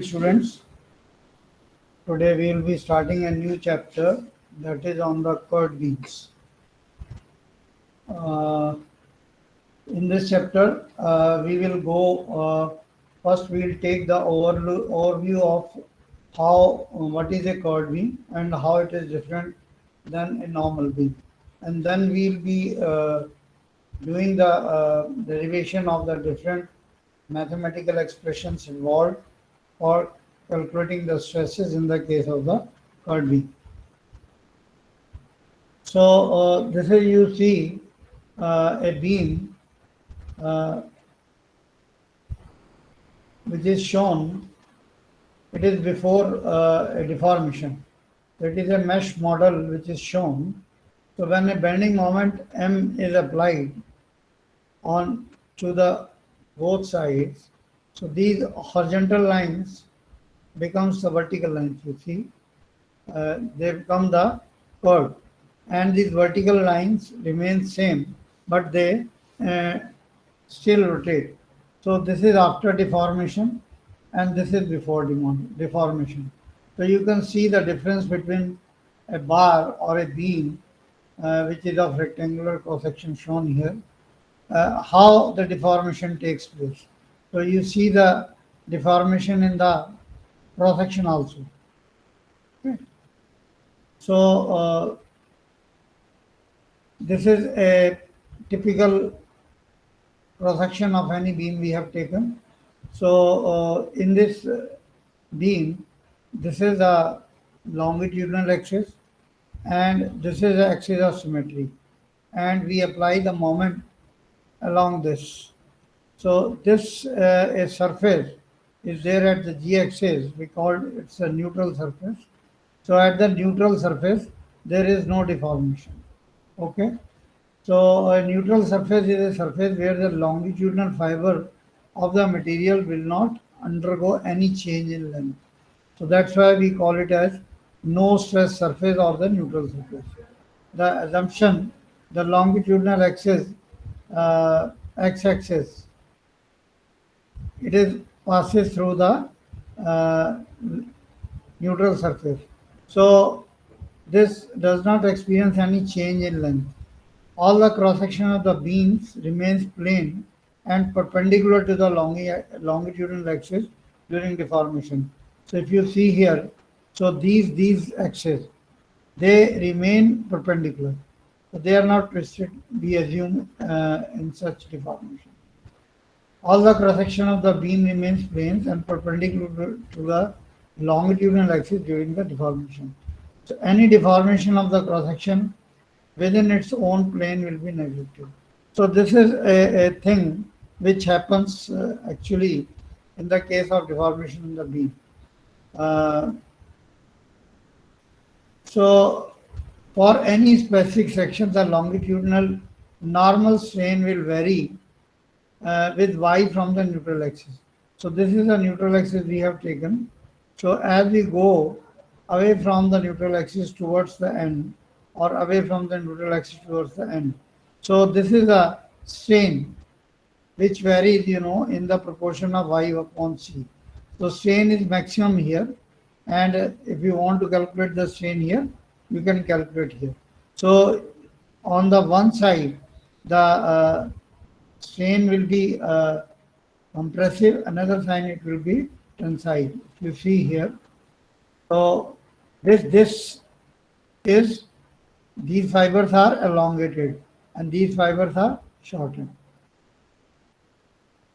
morning, students. Today we will be starting a new chapter that is on the curd beans. Uh, in this chapter, we will go first. We will take the overview of how what is a curd bean and how it is different than a normal bean, and then we will be doing the derivation of the different mathematical expressions involved for calculating the stresses in the case of the curd bean. So this is you see a beam uh, which is shown. It is before a deformation. So it is a mesh model which is shown. So when a bending moment M is applied on to the both sides, so these horizontal lines becomes the vertical lines. You see, they become the curve, and these vertical lines remain same, but they uh, still rotate. So this is after deformation, and this is before deformation. So you can see the difference between a bar or a beam, which is of rectangular cross section shown here, how the deformation takes place. So you see the deformation in the cross section also. Okay. So this is a typical cross section of any beam we have taken. So in this beam, this is a longitudinal axis and this is the axis of symmetry, and we apply the moment along this. So this a surface is there at the g-axis. We call it's a neutral surface. So at the neutral surface, there is no deformation. Okay. So a neutral surface is a surface where the longitudinal fiber of the material will not undergo any change in length. So that's why we call it as no stress surface or the neutral surface. The assumption, the longitudinal axis, x-axis, it is passes through the uh, neutral surface. So this does not experience any change in length. All the cross section of the beams remains plane and perpendicular to the longitudinal axis during deformation. So if you see here, so these axes, they remain perpendicular. So they are not twisted, we assume, in such deformation. All the cross section of the beam remains planes and perpendicular to the longitudinal axis during the deformation. So any deformation of the cross section within its own plane will be neglected. So this is a thing which happens actually in the case of deformation in the beam. Uh, so for any specific section, the longitudinal normal strain will vary with y from the neutral axis. So this is the neutral axis we have taken. So as we go away from the neutral axis towards the end, or away from the neutral axis towards the end. So this is a strain which varies, in the proportion of y upon c. So strain is maximum here, and if you want to calculate the strain here, you can calculate here. So on the one side, the strain will be compressive, another side it will be tensile. If you see here, so this is, these fibers are elongated and these fibers are shortened.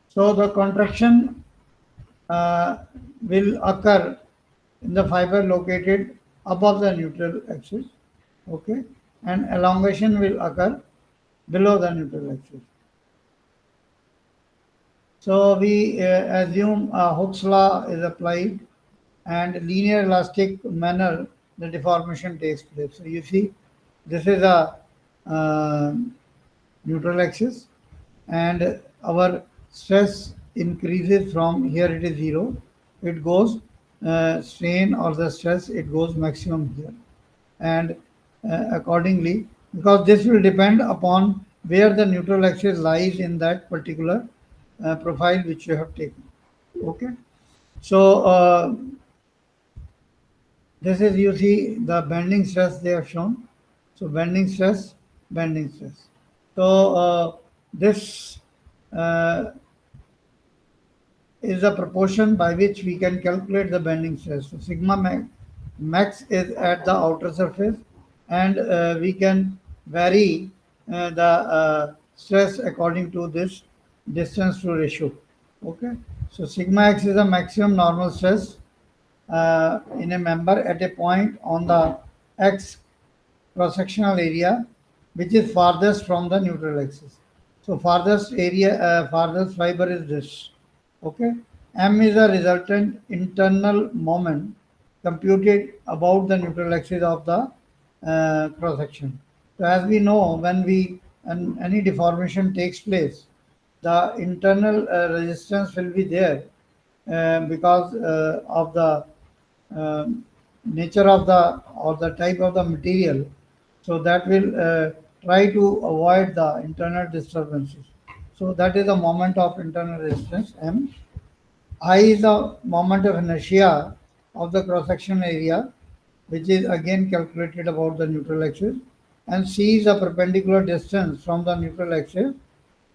So the contraction will occur in the fiber located above the neutral axis, okay, and elongation will occur below the neutral axis. So we assume Hooke's law is applied, and linear elastic manner the deformation takes place. So you see, this is a uh, neutral axis, and our stress increases from here. It is zero. It goes strain or the stress. It goes maximum here, and accordingly, because this will depend upon where the neutral axis lies in that particular profile which you have taken. Okay. So this is, you see the bending stress they have shown. So bending stress, bending stress. So this uh, is the proportion by which we can calculate the bending stress. So sigma max is at the outer surface, and we can vary the stress according to this distance to ratio. Okay, so sigma x is the maximum normal stress in a member at a point on the x cross-sectional area which is farthest from the neutral axis. So farthest area, farthest fiber is this. Okay. M is the resultant internal moment computed about the neutral axis of the cross-section. So as we know, when any deformation takes place, the internal resistance will be there because of the uh, nature of the or the type of the material, so that will try to avoid the internal disturbances. So that is the moment of internal resistance M. I is the moment of inertia of the cross-section area, which is again calculated about the neutral axis, and C is the perpendicular distance from the neutral axis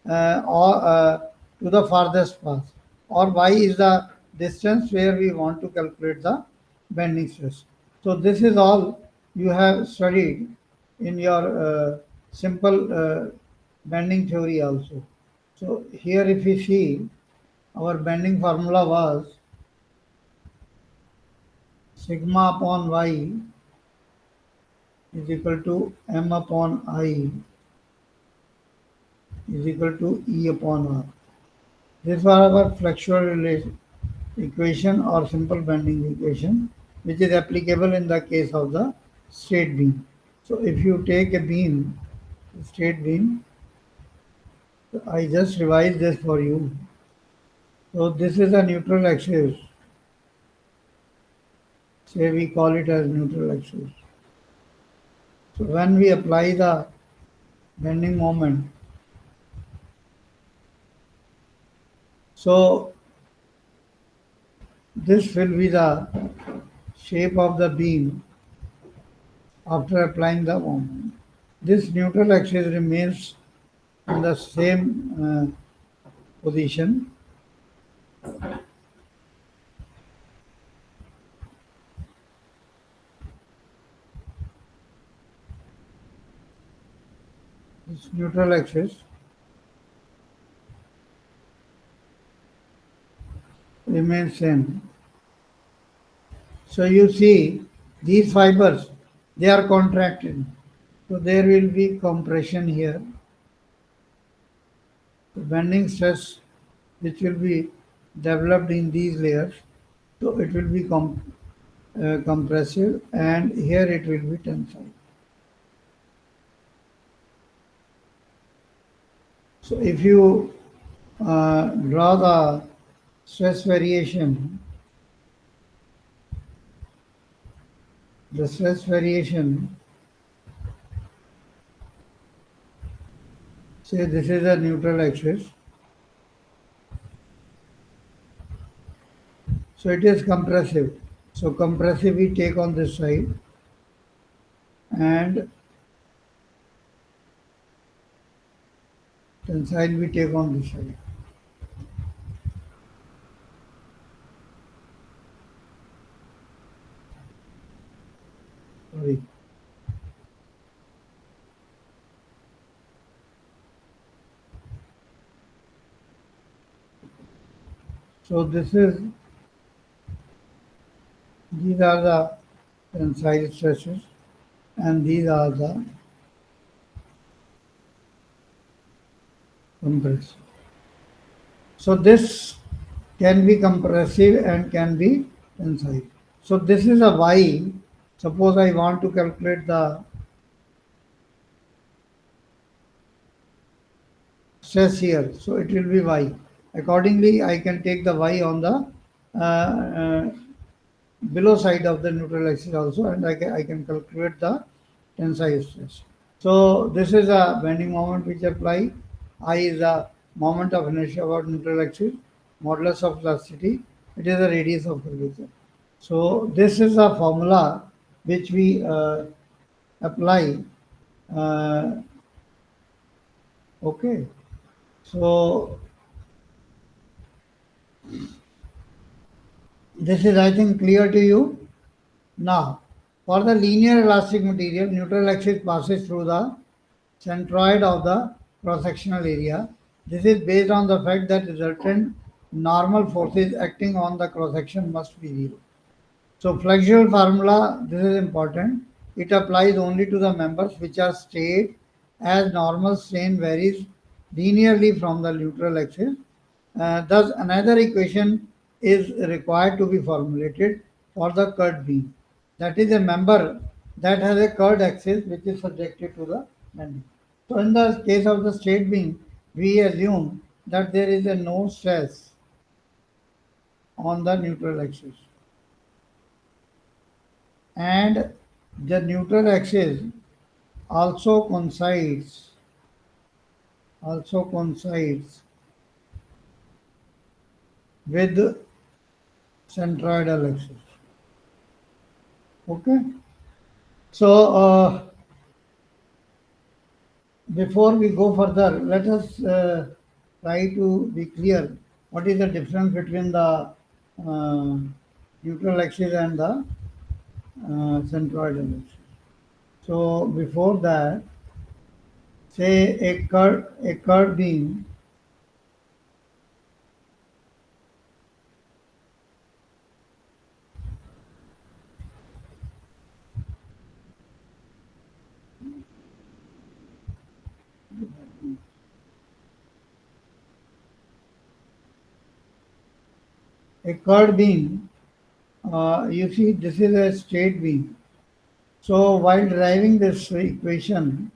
or to the farthest path, or y is the distance where we want to calculate the bending stress. So this is all you have studied in your simple bending theory also. So here if we see, our bending formula was sigma upon y is equal to m upon I is equal to E upon R. This was our flexural equation or simple bending equation, which is applicable in the case of the straight beam. So if you take a beam, straight beam, I just revised this for you. So this is a neutral axis. Say we call it as neutral axis. So when we apply the bending moment, so this will be the shape of the beam after applying the moment. This neutral axis remains in the same position. This neutral axis remains same. So you see these fibers, they are contracted. So there will be compression here. The bending stress which will be developed in these layers. So it will be compressive, and here it will be tensile. So if you draw the stress variation, the stress variation, say this is a neutral axis. So it is compressive. So compressive we take on this side, and tensile we take on this side. Sorry. So these are the tensile stresses, and these are the compressive. So this can be compressive and can be tensile. So this is a y. Suppose I want to calculate the stress here. So it will be y. Accordingly, I can take the y on the below side of the neutral axis also, and I can calculate the tensile stress. So this is a bending moment which apply. I is the moment of inertia about neutral axis, modulus of elasticity, it is the radius of curvature. So this is a formula which we apply. Uh, okay, so this is, I think, clear to you. Now, for the linear elastic material, neutral axis passes through the centroid of the cross-sectional area. This is based on the fact that resultant normal forces acting on the cross-section must be zero. So flexural formula, this is important. It applies only to the members which are straight as normal strain varies linearly from the neutral axis. Thus, another equation is required to be formulated for the curved beam. That is a member that has a curved axis which is subjected to the bending. So, in the case of the straight beam, we assume that there is a no stress on the neutral axis, and the neutral axis also coincides with centroidal axis. Okay. So before we go further, let us try to be clear what is the difference between the uh, neutral axis and the centroidal axis. So before that, say a curved beam. A curved beam, you see, this is a straight beam. So while deriving this equation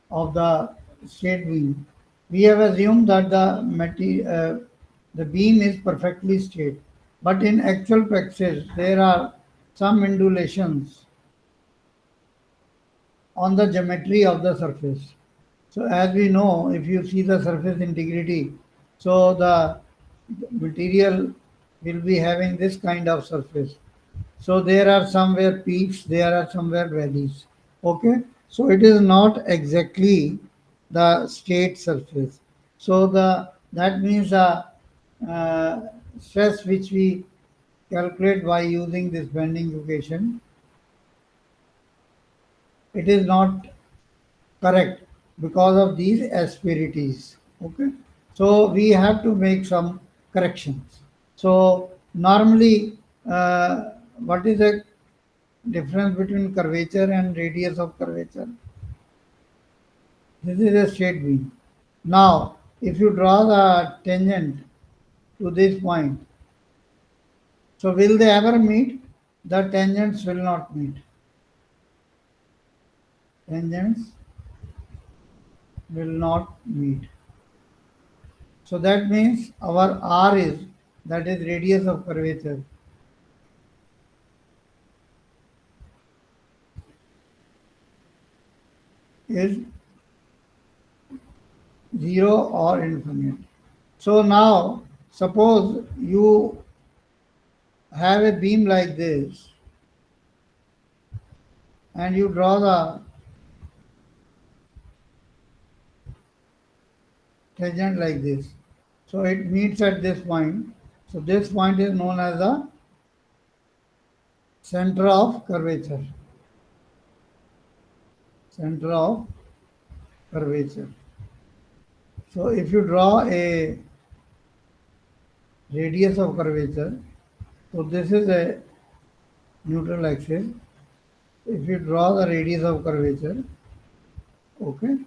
of the straight beam, we have assumed that the beam is perfectly straight. But in actual practice, there are some undulations on the geometry of the surface. So as we know, if you see the surface integrity, so the material will be having this kind of surface. So there are somewhere peaks, there are somewhere valleys. Okay, so it is not exactly the straight surface. So that means the uh, stress which we calculate by using this bending equation, it is not correct because of these asperities. Okay, so we have to make some corrections. So normally, what is the difference between curvature and radius of curvature? This is a straight beam. Now, if you draw the tangent to this point, so will they ever meet? The tangents will not meet. Tangents will not meet. So that means our R is, that is radius of curvature, is 0 or infinite. So now suppose you have a beam like this and you draw the tangent like this. So it meets at this point. So this point is known as the center of curvature. Center of curvature. So if you draw a radius of curvature, so this is a neutral axis. If you draw the radius of curvature, okay,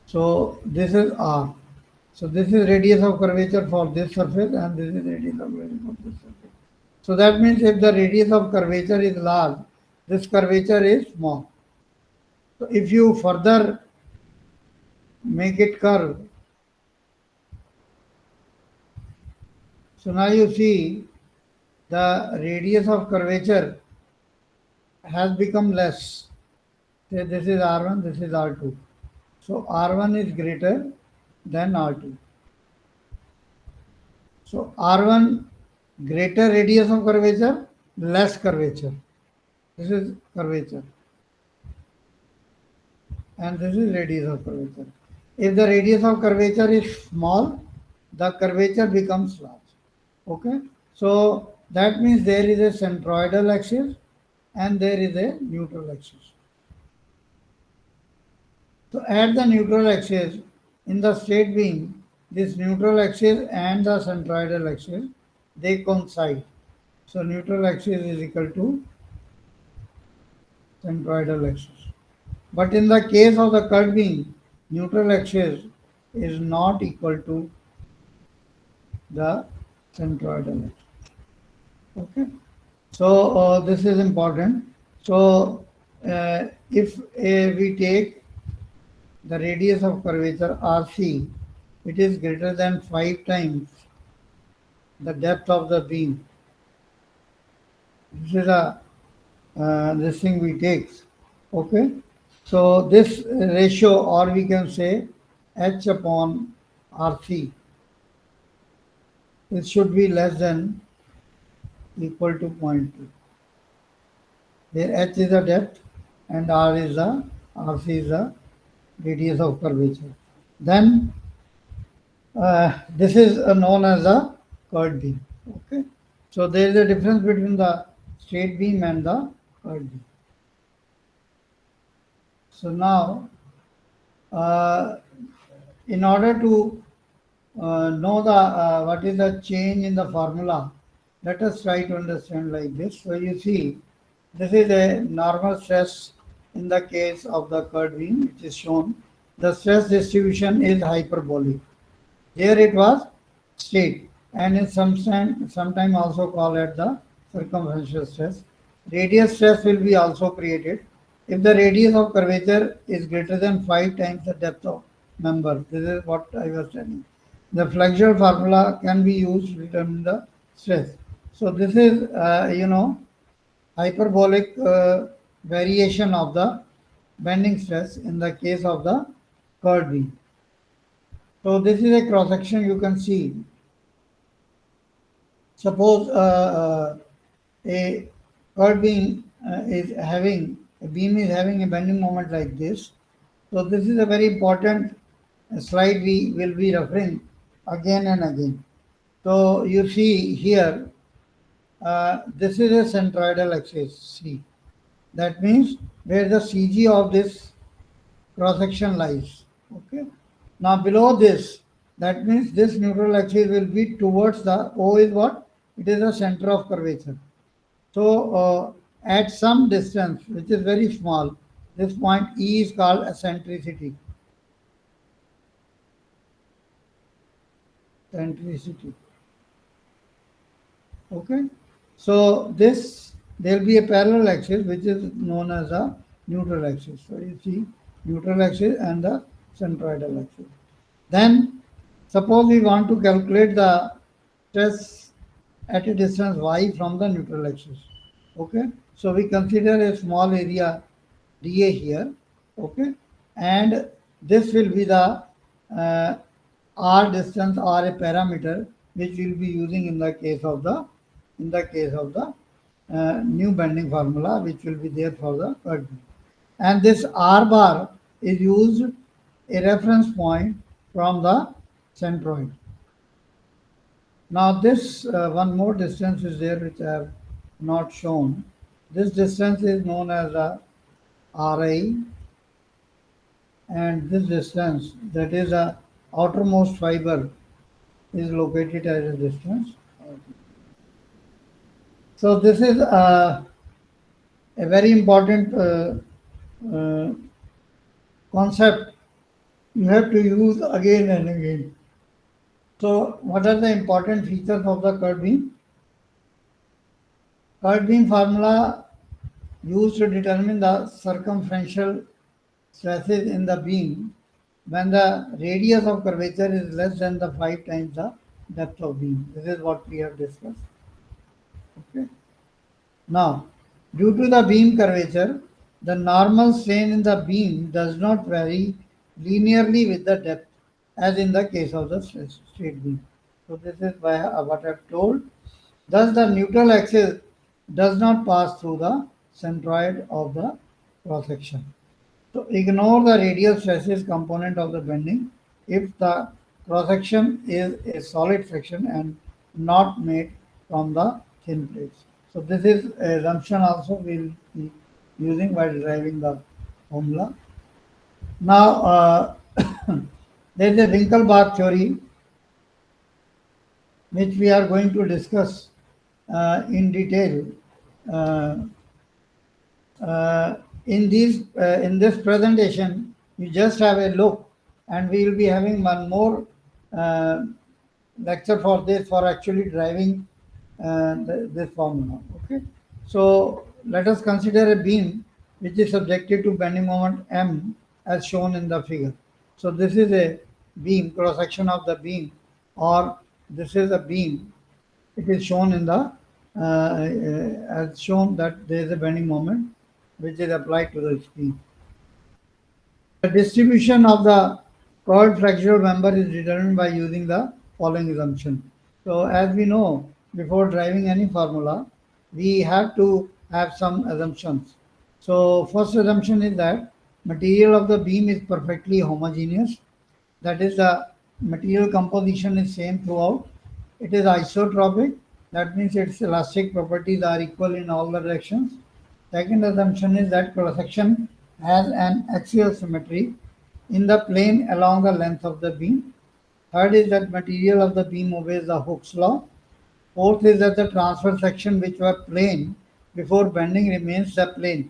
so this is R. So this is radius of curvature for this surface and this is radius of curvature for this surface. So that means if the radius of curvature is large, this curvature is small. So if you further make it curve, so now you see the radius of curvature has become less. Say this is R1, this is R2. So R1 is greater than R2. So R1 greater radius of curvature, less curvature. This is curvature. And this is radius of curvature. If the radius of curvature is small, the curvature becomes large. Okay, so that means there is a centroidal axis and there is a neutral axis. So at the neutral axis, in the straight beam, this neutral axis and the centroidal axis, they coincide. So neutral axis is equal to centroidal axis. But in the case of the curved beam, neutral axis is not equal to the centroidal axis. Okay. So this is important. So if we take the radius of curvature RC, it is greater than 5 times the depth of the beam. This is a this thing we take. Okay. So this ratio, or we can say H upon RC, it should be less than equal to 0.2. Where H is the depth and RC is the radius of curvature. Then this is known as a curved beam. Okay, so there is a difference between the straight beam and the curved beam. So now, in order to know the what is the change in the formula, let us try to understand like this. So you see, this is a normal stress in the case of the curved beam, which is shown. The stress distribution is hyperbolic. Here it was straight, and in sometime also called at the circumferential stress. Radius stress will be also created if the radius of curvature is greater than 5 times the depth of member. This is what I was telling. The flexural formula can be used to determine the stress. So this is hyperbolic variation of the bending stress in the case of the curved beam. So this is a cross section you can see. Suppose a curved beam is having a beam is having a bending moment like this. So this is a very important slide we will be referring again and again. So you see here, this is a centroidal axis C. That means where the CG of this cross section lies. Okay. Now below this, that means this neutral axis will be towards the O is what? It is the center of curvature. So at some distance, which is very small, this point E is called eccentricity. Eccentricity. Okay. So this there will be a parallel axis which is known as a neutral axis. So you see neutral axis and the centroidal axis. Then suppose we want to calculate the stress at a distance y from the neutral axis. Okay. So we consider a small area dA here. Okay. And this will be the r distance or a parameter which we'll be using in the case of the new bending formula which will be there for the curved beam. And this r bar is used a reference point from the centroid. Now this one more distance is there which I have not shown. This distance is known as the Ri, and this distance, that is the outermost fiber, is located at a distance. So this is a very important concept you have to use again and again. So what are the important features of the curved beam? Curved beam formula used to determine the circumferential stresses in the beam when the radius of curvature is less than the 5 times the depth of beam. This is what we have discussed. Okay. Now, due to the beam curvature, the normal strain in the beam does not vary linearly with the depth as in the case of the straight beam. So this is what I've told. Thus, the neutral axis does not pass through the centroid of the cross section. So ignore the radial stresses component of the bending if the cross section is a solid section and not made from the thin plates. So this is a assumption also we will be using while deriving the formula. Now there is a Winkelbach theory which we are going to discuss in detail uh, in this presentation. You just have a look, and we will be having one more uh, lecture for this, for actually driving this formula. Okay, so let us consider a beam which is subjected to bending moment M as shown in the figure. So this is a beam, cross section of the beam, or this is a beam. It is shown in the as shown that there is a bending moment which is applied to the beam. The distribution of the curved flexural member is determined by using the following assumption. So as we know, before driving any formula, we have to have some assumptions. So first assumption is that material of the beam is perfectly homogeneous. That is, the material composition is same throughout. It is isotropic. That means its elastic properties are equal in all the directions. Second assumption is that cross section has an axial symmetry in the plane along the length of the beam. Third is that material of the beam obeys the Hooke's law. Fourth is that the transverse section which were plane before bending remains the plane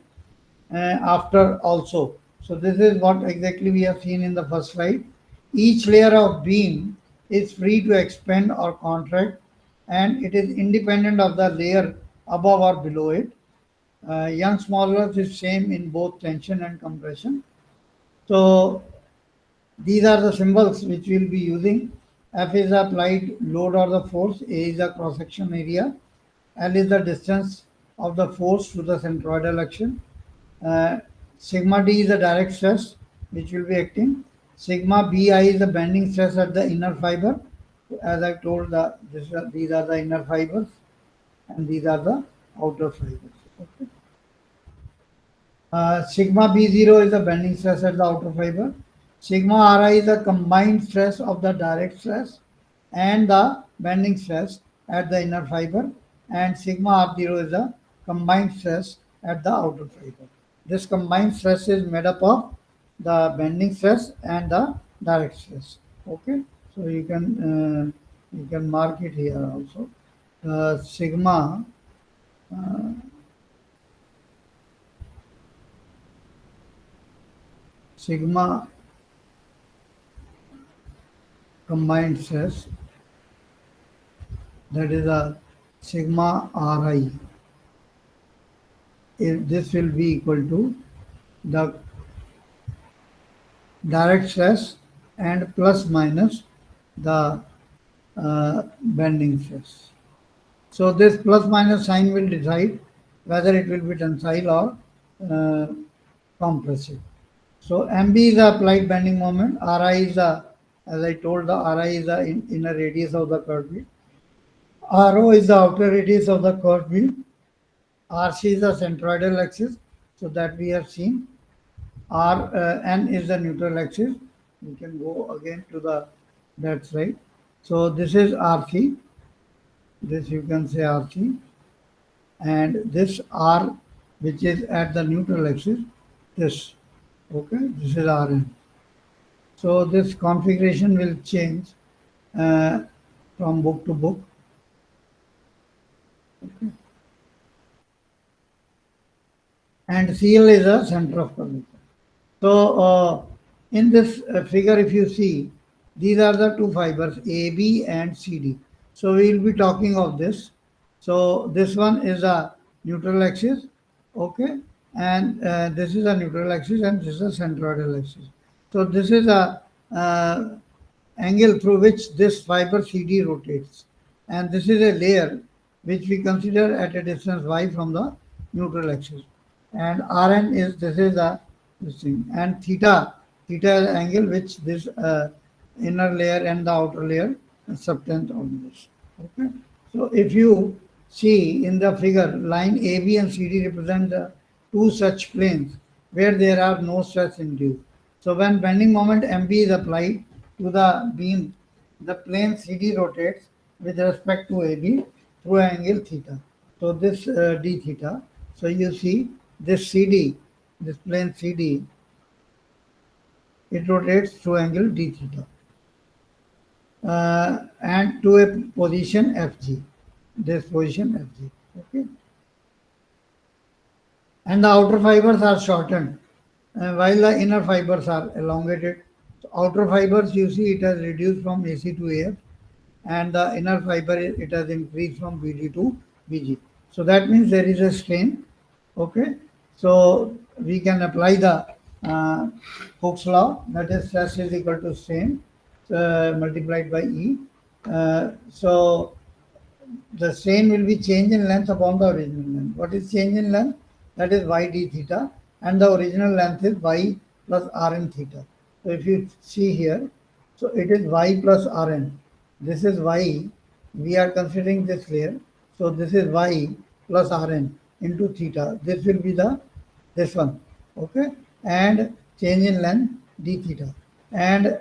after also. So this is what exactly we have seen in the first slide. Each layer of beam is free to expand or contract, and it is independent of the layer above or below it. Young's modulus is same in both tension and compression. So these are the symbols which we will be using. F is the applied load or the force. A is the cross section area. L is the distance of the force to the centroidal action. Sigma D is the direct stress which will be acting. Sigma Bi is the bending stress at the inner fiber. As I told, these are the inner fibers and these are the outer fibers. Okay. Sigma B0 is the bending stress at the outer fiber. Sigma Ri is the combined stress of the direct stress and the bending stress at the inner fiber, and sigma R0 is the combined stress at the outer fiber. This combined stress is made up of the bending stress and the direct stress. Okay, so you can mark it here also. Sigma sigma combined stress, that is a sigma Ri. This will be equal to the direct stress and plus minus the bending stress. So this plus minus sign will decide whether it will be tensile or compressive. So MB is the applied bending moment. Ri is the, as I told, the Ri is the inner radius of the curved beam. Ro is the outer radius of the curved beam. RC is the centroidal axis, so that we have seen. N is the neutral axis. We can go again to the that side. So this is RC. This you can say RC. And this R, which is at the neutral axis, this. Okay, this is Rn. So this configuration will change from book to book. Okay. And CL is a center of curvature. So in this figure, if you see, these are the two fibers, AB and CD. So we will be talking of this. So this one is a neutral axis, okay, and this is a neutral axis, and this is a centroidal axis. So this is a angle through which this fiber CD rotates, and this is a layer which we consider at a distance y from the neutral axis. And Rn is, this is this thing, and theta is the angle which this inner layer and the outer layer subtend on this. Okay. So if you see in the figure, line AB and CD represent the two such planes where there are no stress induced. So when bending moment MB is applied to the beam, the plane CD rotates with respect to AB through angle theta. So this d theta. So you see this CD, this plane CD, it rotates through angle d theta. And to a position Fg, this position Fg. Okay, and the outer fibers are shortened while the inner fibers are elongated. So outer fibers, you see, it has reduced from AC to AF, and the inner fiber it has increased from BD to BG. So that means there is a strain. Okay, so we can apply the Hooke's law, that is stress is equal to strain multiplied by E. So the strain will be change in length upon the original length. What is change in length? That is y d theta, and the original length is y plus rn theta. So if you see here, so it is y plus rn. This is y. We are considering this layer. So this is y plus rn into theta. This will be the this one. Okay, and change in length d theta. And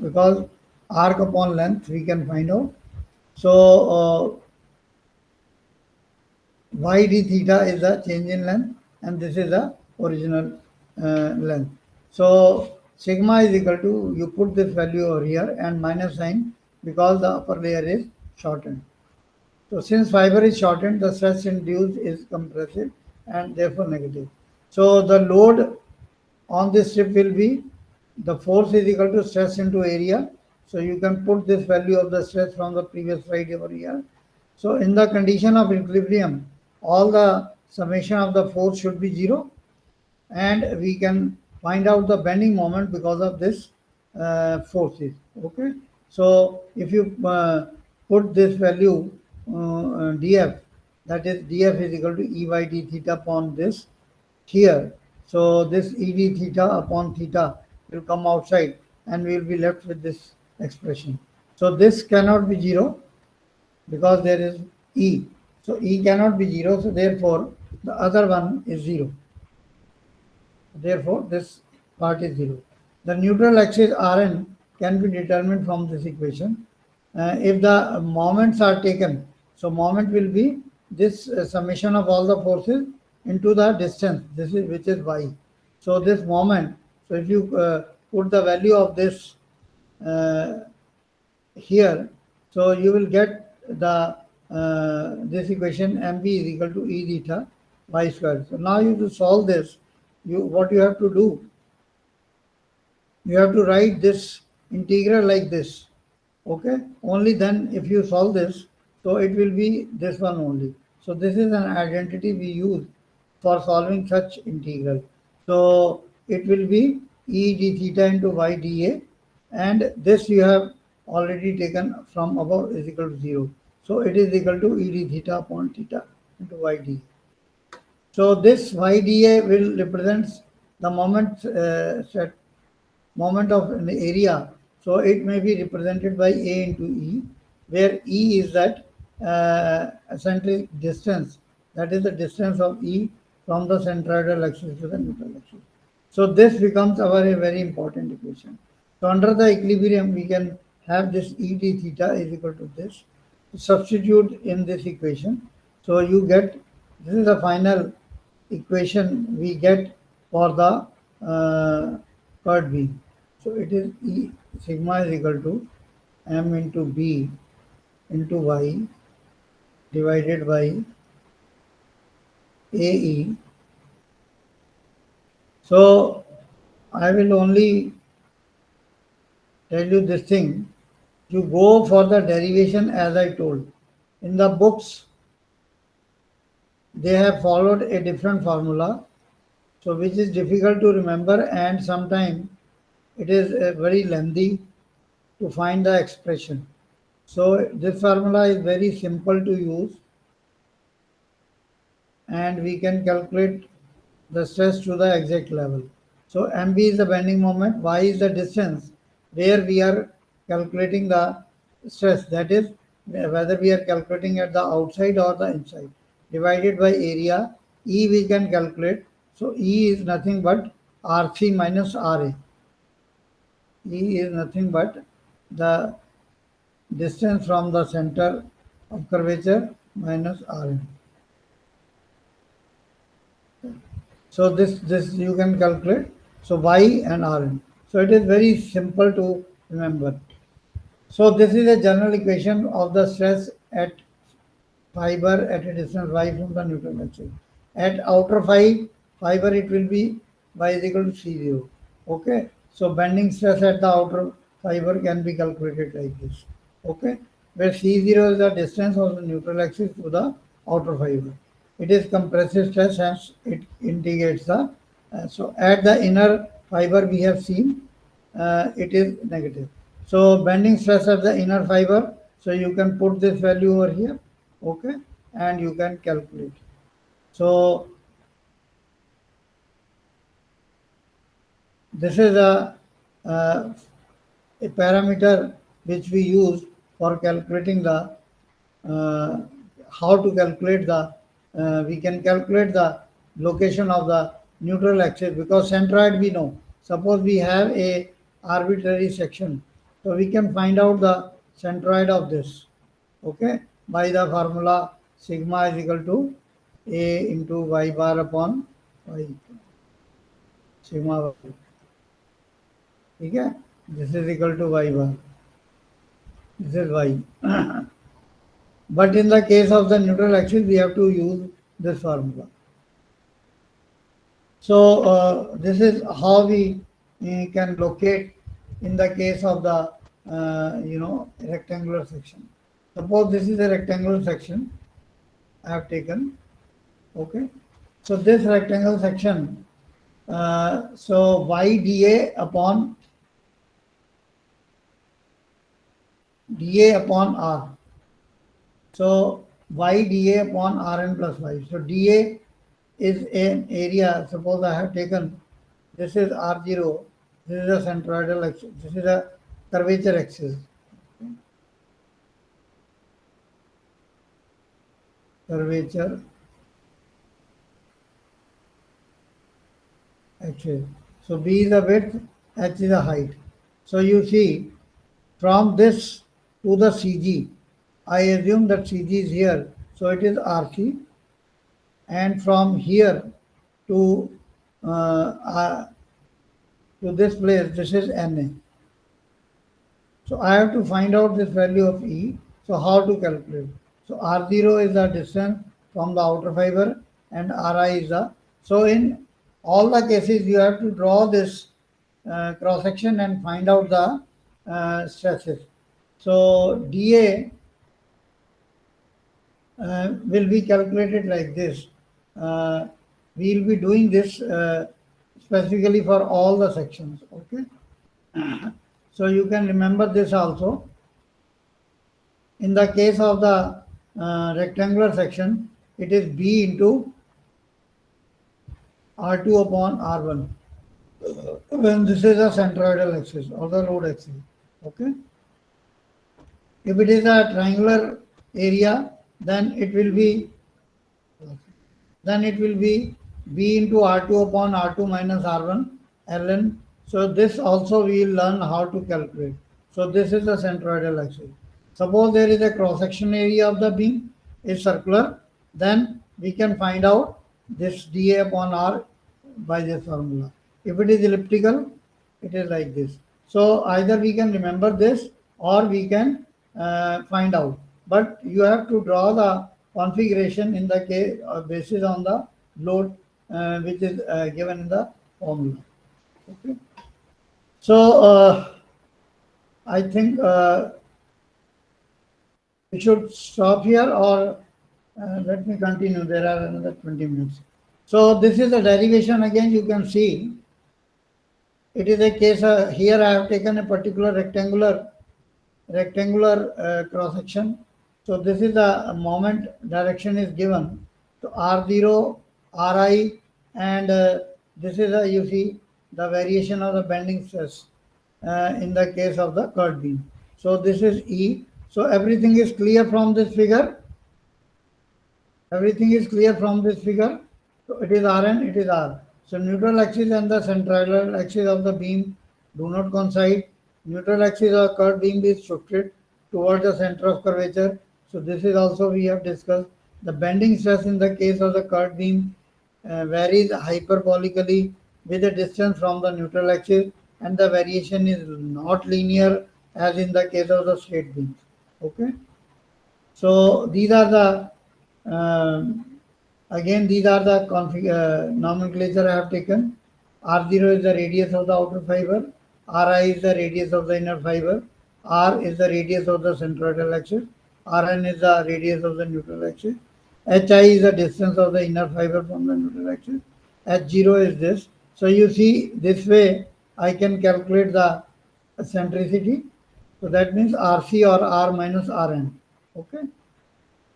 because arc upon length we can find out. So y d theta is the change in length, and this is the original length. So sigma is equal to, you put this value over here and minus sign because the upper layer is shortened. So since fiber is shortened, the stress induced is compressive and therefore negative. So the load on this strip will be, the force is equal to stress into area. So you can put this value of the stress from the previous slide over here. So in the condition of equilibrium, all the summation of the force should be 0, and we can find out the bending moment because of this forces. Okay, so if you put this value df, that is df is equal to e by d theta upon this here. So this ed theta upon theta will come outside, and we will be left with this expression. So this cannot be 0 because there is E. So E cannot be 0. So therefore, the other one is 0. Therefore, this part is 0. The neutral axis Rn can be determined from this equation. If the moments are taken, so moment will be this summation of all the forces into the distance. This is which is y. So this moment. So if you put the value of this here, so you will get the this equation mb is equal to e theta y squared. So now you to solve this, what you have to do, you have to write this integral like this. Okay, only then if you solve this, so it will be this one only. So this is an identity we use for solving such integral. So it will be e d theta into y dA, and this you have already taken from above is equal to 0. So it is equal to e d theta upon theta into y dA. So this y dA will represents the moment set moment of an area. So it may be represented by A into E, where E is that eccentric distance, that is the distance of E from the centroidal axis to the neutral axis. So this becomes our a very important equation. So under the equilibrium, we can have this E d theta is equal to this. Substitute in this equation. So you get, this is the final equation we get for the curved beam. So it is E sigma is equal to m into b into y divided by AE. So I will only tell you this thing. You go for the derivation as I told. In the books, they have followed a different formula, so which is difficult to remember, and sometimes it is very lengthy to find the expression. So this formula is very simple to use, and we can calculate the stress to the exact level. So mb is the bending moment, y is the distance where we are calculating the stress, that is whether we are calculating at the outside or the inside, divided by area. E we can calculate. So E is nothing but RC minus RA. E is nothing but the distance from the center of curvature minus RA. So this you can calculate. So Y and Rn. So it is very simple to remember. So this is a general equation of the stress at fiber at a distance y from the neutral axis. At outer fiber it will be y is equal to C0. Okay. So bending stress at the outer fiber can be calculated like this. Okay. Where C0 is the distance of the neutral axis to the outer fiber. It is compressive stress and it indicates the so at the inner fiber we have seen it is negative. So bending stress at the inner fiber, so you can put this value over here, okay, and you can calculate. So this is a parameter which we use for calculating the how to calculate the we can calculate the location of the neutral axis, because centroid we know. Suppose we have a arbitrary section, so we can find out the centroid of this, okay, by the formula sigma is equal to a into y bar upon y, sigma y. ठीक है, this is equal to y bar, this is y. But in the case of the neutral axis, we have to use this formula. So this is how we can locate in the case of the rectangular section. Suppose this is a rectangular section I have taken. Okay. So this rectangle section, so y dA upon R. So y dA upon Rn plus y. So dA is an area. Suppose I have taken, this is R0, this is a centroidal axis, this is a curvature axis. Curvature axis. So B is the width, H is the height. So you see, from this to the CG, I assume that CG is here, so it is RC, and from here to this place, this is NA. So I have to find out this value of E. So how to calculate? So R0 is the distance from the outer fiber and Ri is the. So in all the cases, you have to draw this cross section and find out the stresses. So dA will be calculated like this. We will be doing this specifically for all the sections. Okay. So you can remember this also. In the case of the rectangular section, it is B into R2 upon R1 when this is a centroidal axis or the load axis. Okay. If it is a triangular area, then it will be B into R2 upon R2 minus R1 ln. So this also we will learn how to calculate. So this is the centroidal axis. Suppose there is a cross section area of the beam is circular, then we can find out this dA upon R by this formula. If it is elliptical, it is like this. So either we can remember this or we can find out. But you have to draw the configuration in the case basis on the load which is given in the formula. Okay. So I think we should stop here, or let me continue. There are another 20 minutes. So this is the derivation again. You can see it is a case here I have taken a particular rectangular cross section. So this is the moment direction is given. So R0, Ri, and this is you see the variation of the bending stress in the case of the curved beam. So this is E. So everything is clear from this figure. Everything is clear from this figure. So it is Rn, it is R. So neutral axis and the central axis of the beam do not coincide. Neutral axis of curved beam is shifted towards the center of curvature. So this is also we have discussed. The bending stress in the case of the curved beam varies hyperbolically with the distance from the neutral axis, and the variation is not linear as in the case of the straight beams. Okay. So these are the again these are the nomenclature I have taken. R0 is the radius of the outer fiber, Ri is the radius of the inner fiber, R is the radius of the centroidal axis, Rn is the radius of the neutral axis, Hi is the distance of the inner fiber from the neutral axis, H0 is this. So you see this way I can calculate the eccentricity. So that means Rc or R minus Rn. Okay.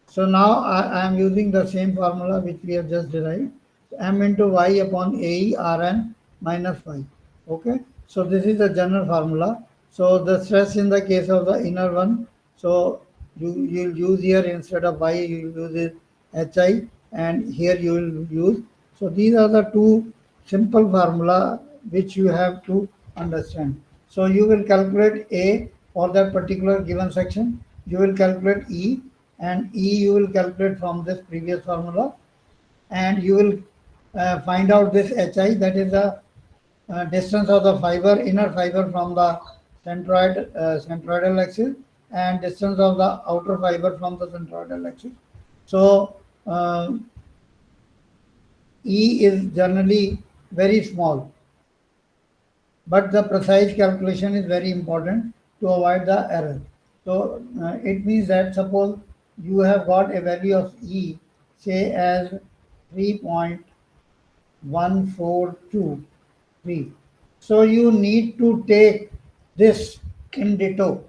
So now I am using the same formula which we have just derived. M into Y upon AE Rn minus Y. Okay. So this is the general formula. So the stress in the case of the inner one. So you'll use here instead of Y, you will use it HI, and here you will use. So these are the two simple formula which you have to understand. So you will calculate A for that particular given section. You will calculate E, and E you will calculate from this previous formula, and you will find out this HI, that is the distance of the fiber, inner fiber from the centroidal axis, and distance of the outer fiber from the centroidal axis. So E is generally very small, but the precise calculation is very important to avoid the error. So it means that suppose you have got a value of E, say as 3.1423. So you need to take this in ditto.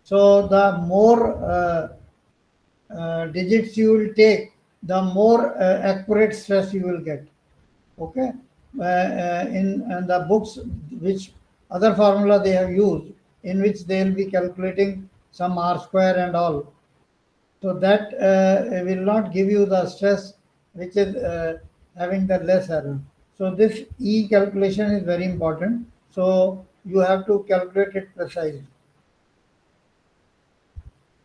So the more digits you will take, the more accurate stress you will get. Okay. In the books which other formula they have used, in which they will be calculating some R square and all, so that will not give you the stress which is having the less error. So this E calculation is very important, so you have to calculate it precisely.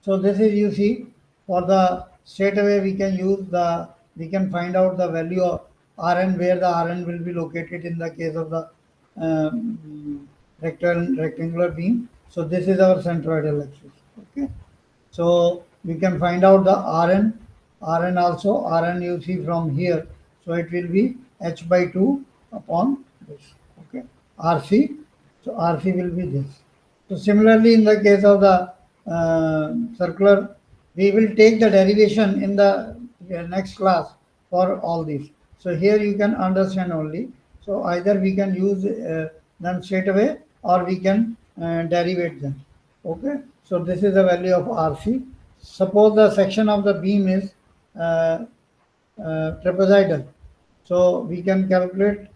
So this is, you see, for the straight away we can find out the value of Rn, where the Rn will be located in the case of the rectangular beam. So this is our centroidal axis. Okay. So we can find out the Rn also. Rn you see from here. So it will be h by 2 upon this. Okay. Rc. So Rc will be this. So similarly, in the case of the circular, we will take the derivation in the next class for all these. So here you can understand only. So either we can use them straight away, or we can derivate them. Okay. So this is the value of Rc. Suppose the section of the beam is trapezoidal. So we can calculate,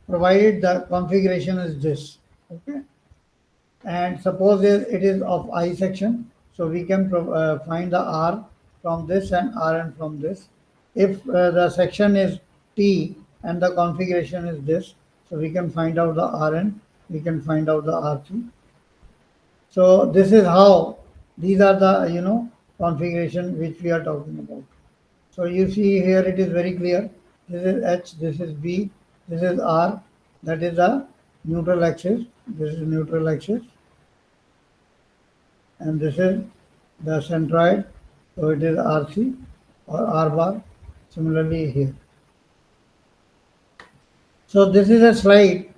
provided the configuration is this. Okay. And suppose it is of I section, so we can find the R from this and Rn from this. If the section is T and the configuration is this, so we can find out the Rn, we can find out the Rc. So this is how, these are the configuration which we are talking about. So you see here it is very clear. This is H, this is B, this is R, that is the neutral axis, this is neutral axis, and this is the centroid, so it is Rc or R bar. Similarly here. So this is a slide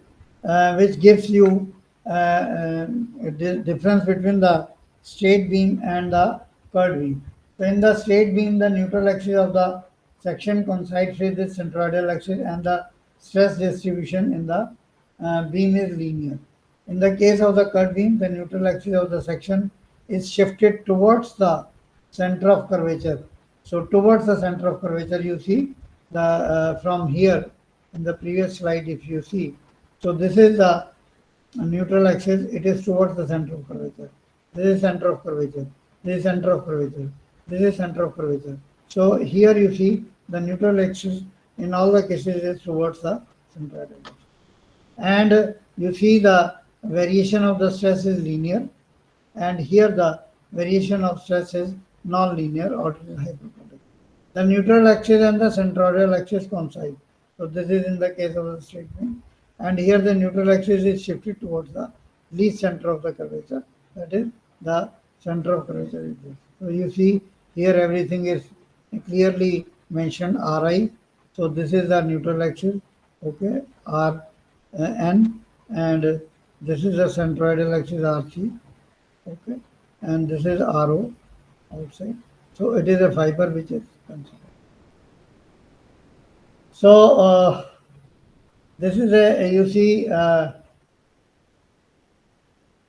which gives you the difference between the straight beam and the curved beam. So in the straight beam, the neutral axis of the section coincides with the centroidal axis, and the stress distribution in the beam is linear. In the case of the curved beam, the neutral axis of the section is shifted towards the center of curvature. So towards the center of curvature, you see the from here in the previous slide, if you see. So this is the neutral axis, it is towards the center of curvature. This is center of curvature. This is center of curvature. This is center of curvature. So here you see the neutral axis in all the cases is towards the centroidal axis. And you see the variation of the stress is linear, and here the variation of stress is non-linear or hypertrophic. The neutral axis and the centroidal axis coincide. So this is in the case of the straight beam. And here the neutral axis is shifted towards the least center of the curvature. That is the center of curvature is this. So you see here everything is clearly mentioned Ri. So this is the neutral axis. Okay, R N, and this is the centroidal axis RC. Okay, and this is RO outside. So it is a fiber which is considered. So this is a you see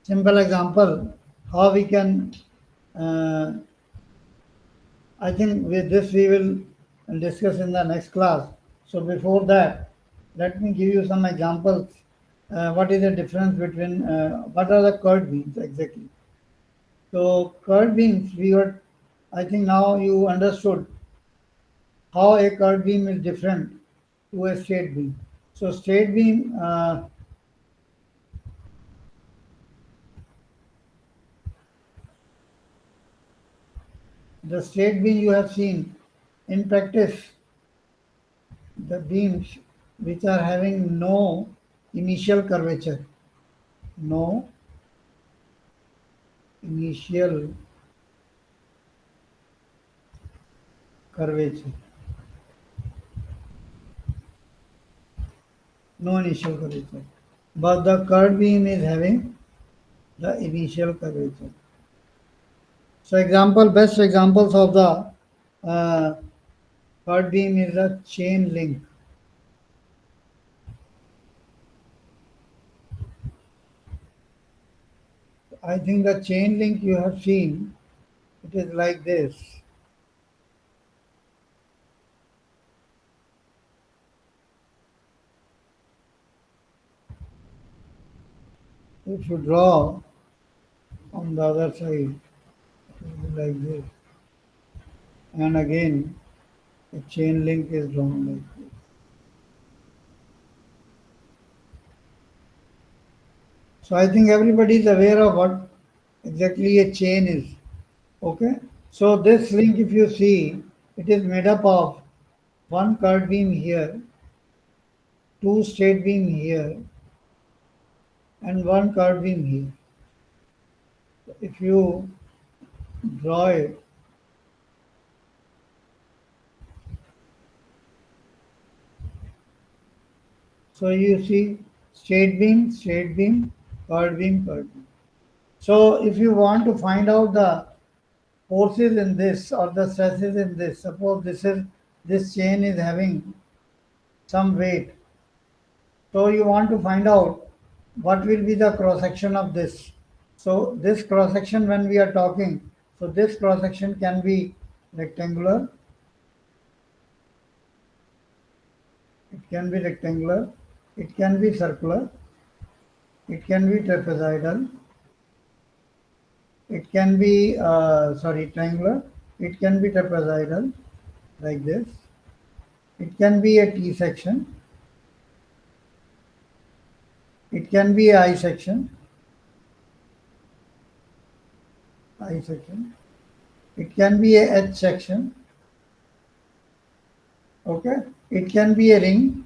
simple example how we can. I think with this we will discuss in the next class. So before that, let me give you some examples. What is the difference between what are the curved beams exactly? So curved beams, we were, I think now you understood how a curved beam is different to a straight beam. So straight beam, the straight beam you have seen in practice, the beams which are having no initial curvature, no initial curvature, no initial curvature, but the curved beam is having the initial curvature. So example, best examples of the curved beam is the chain link. I think the chain link you have seen, it is like this. If you draw on the other side, it will be like this. And again, a chain link is drawn like this. So I think everybody is aware of what exactly a chain is. Okay. So this link, if you see, it is made up of one curved beam here, two straight beam here, and one curved beam here. If you draw it, so you see straight beam, curved beam, curved beam. So if you want to find out the forces in this or the stresses in this, suppose this chain is having some weight. So you want to find out what will be the cross section of this. So this cross section when we are talking, so this cross section can be rectangular, it can be rectangular, it can be circular, it can be trapezoidal, it can be triangular, it can be trapezoidal like this, it can be a T section, it can be a I section, it can be a H section, okay, it can be a ring.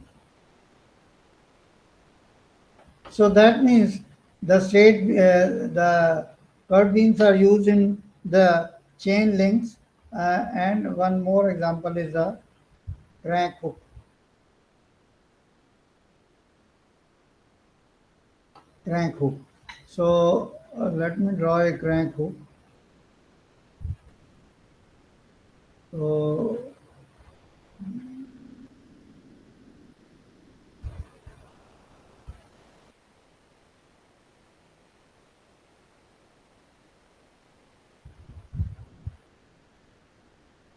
So that means the curved beams are used in the chain links, and one more example is the crank hook. So let me draw a crank hook. So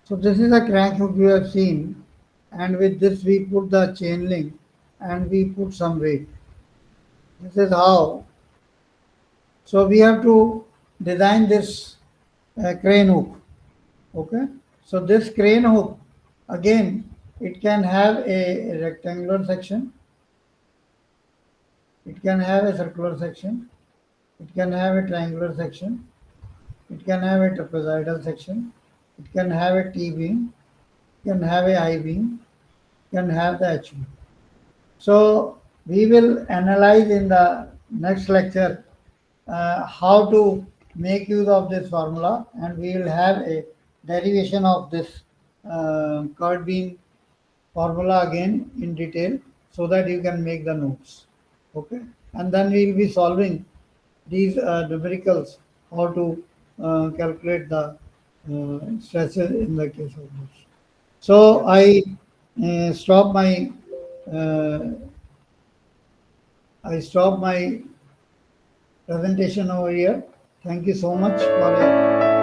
So this is a crank hook you have seen, and with this we put the chain link and we put some weight. This is how. So we have to design this a crane hook. Okay, so this crane hook, again, it can have a rectangular section, it can have a circular section, it can have a triangular section, it can have a trapezoidal section, it can have a T-beam, it can have a I-beam, it can have the H-beam. So we will analyze in the next lecture how to make use of this formula, and we will have a derivation of this curved beam formula again in detail so that you can make the notes. Okay, and then we will be solving these numericals, how to calculate the stresses in the case of this. So stop my uh, I stop my presentation over here. Thank you so much for